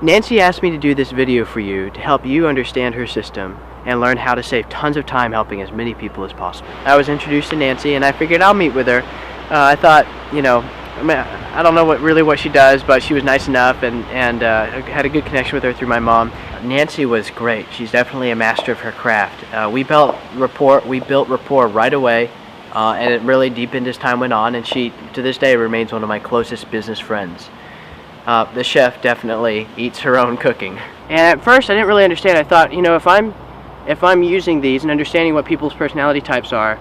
Nancy asked me to do this video for you to help you understand her system and learn how to save tons of time helping as many people as possible. I was introduced to Nancy and I figured I'll meet with her. I thought, I don't know what she does, but she was nice enough and had a good connection with her through my mom. Nancy was great. She's definitely a master of her craft. We built rapport right away, and it really deepened as time went on, and she, to this day, remains one of my closest business friends. The chef definitely eats her own cooking. And at first I didn't really understand. I thought, if I'm using these and understanding what people's personality types are,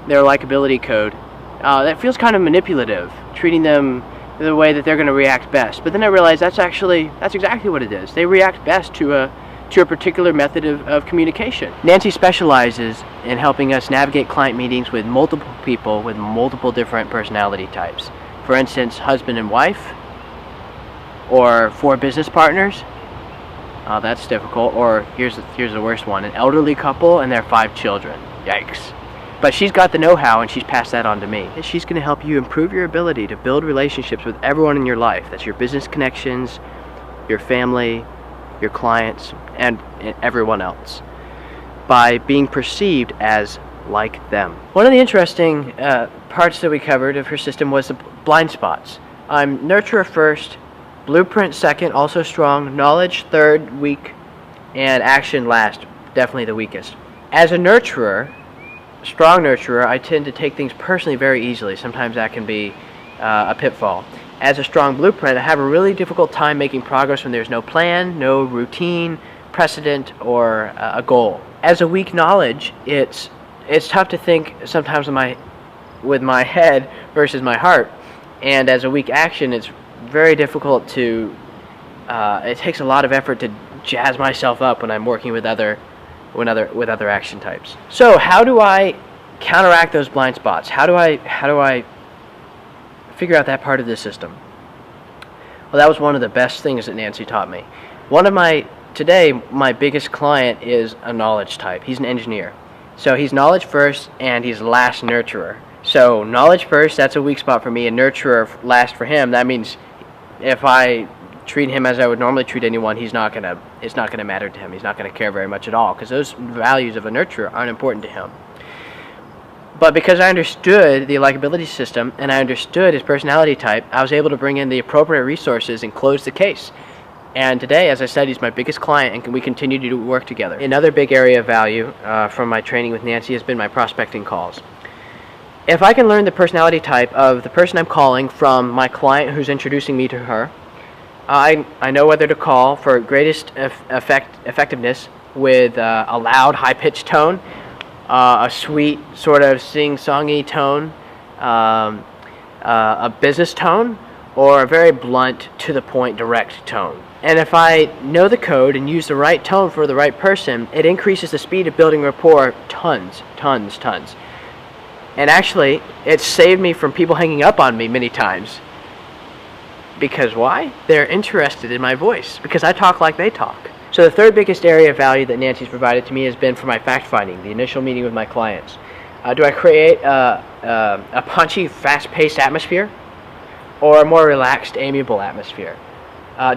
their likability code, that feels kind of manipulative, treating them the way that they're going to react best. But then I realized that's exactly what it is. They react best to a particular method of communication. Nancy specializes in helping us navigate client meetings with multiple people with multiple different personality types. For instance, husband and wife, or 4 business partners. That's difficult. Or here's the worst one: an elderly couple and their 5 children. Yikes. But she's got the know-how and she's passed that on to me. And she's going to help you improve your ability to build relationships with everyone in your life. That's your business connections, your family, your clients, and everyone else, by being perceived as like them. One of the interesting parts that we covered of her system was the blind spots. I'm nurturer first, blueprint second, also strong, knowledge third, weak, and action last, definitely the weakest. As a nurturer, strong nurturer, I tend to take things personally very easily. Sometimes that can be a pitfall. As a strong blueprint, I have a really difficult time making progress when there's no plan, no routine, precedent, or a goal. As a weak knowledge, it's tough to think sometimes with my head versus my heart. And as a weak action, it's very difficult to, it takes a lot of effort to jazz myself up when I'm working with other action types. So how do I counteract those blind spots? How do I figure out that part of the system? Well, that was one of the best things that Nancy taught me. Today, my biggest client is a knowledge type. He's an engineer. So he's knowledge first and he's last nurturer. So knowledge first, that's a weak spot for me, and nurturer last for him. That means if I treat him as I would normally treat anyone, it's not gonna matter to him. He's not gonna care very much at all, because those values of a nurturer aren't important to him. But because I understood the likability system and I understood his personality type, I was able to bring in the appropriate resources and close the case. And today, as I said, he's my biggest client, and we continue to work together. Another big area of value from my training with Nancy has been my prospecting calls. If I can learn the personality type of the person I'm calling from my client who's introducing me to her, I know whether to call for greatest effectiveness with a loud, high-pitched tone, a sweet, sort of sing-songy tone, a business tone, or a very blunt, to-the-point, direct tone. And if I know the code and use the right tone for the right person, it increases the speed of building rapport tons. And actually, it's saved me from people hanging up on me many times. Because why? They're interested in my voice, because I talk like they talk. So the third biggest area of value that Nancy's provided to me has been for my fact-finding, the initial meeting with my clients. Do I create a punchy, fast-paced atmosphere, or a more relaxed, amiable atmosphere?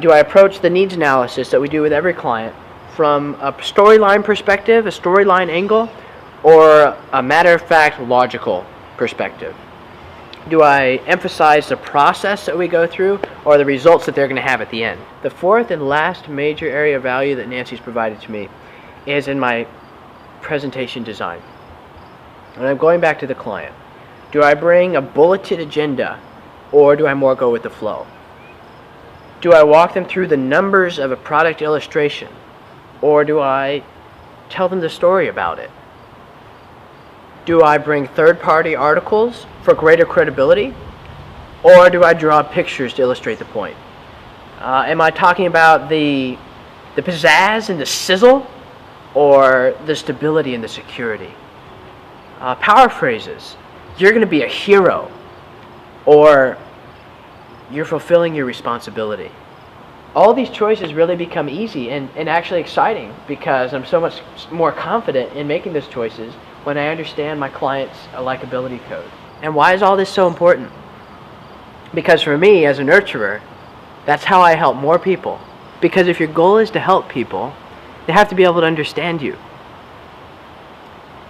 Do I approach the needs analysis that we do with every client from a storyline perspective, a storyline angle, or a matter-of-fact, logical perspective? Do I emphasize the process that we go through or the results that they're going to have at the end? The fourth and last major area of value that Nancy's provided to me is in my presentation design. And I'm going back to the client. Do I bring a bulleted agenda, or do I more go with the flow? Do I walk them through the numbers of a product illustration, or do I tell them the story about it? Do I bring third-party articles for greater credibility, or do I draw pictures to illustrate the point? Am I talking about the pizzazz and the sizzle, or the stability and the security? Power phrases. You're going to be a hero, or you're fulfilling your responsibility. All these choices really become easy and actually exciting, because I'm so much more confident in making those choices when I understand my client's likability code. And why is all this so important? Because for me, as a nurturer, that's how I help more people Because if your goal is to help people, they have to be able to understand you.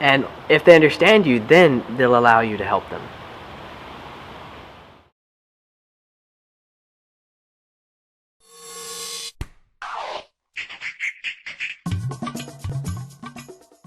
And if they understand you, then they'll allow you to help them.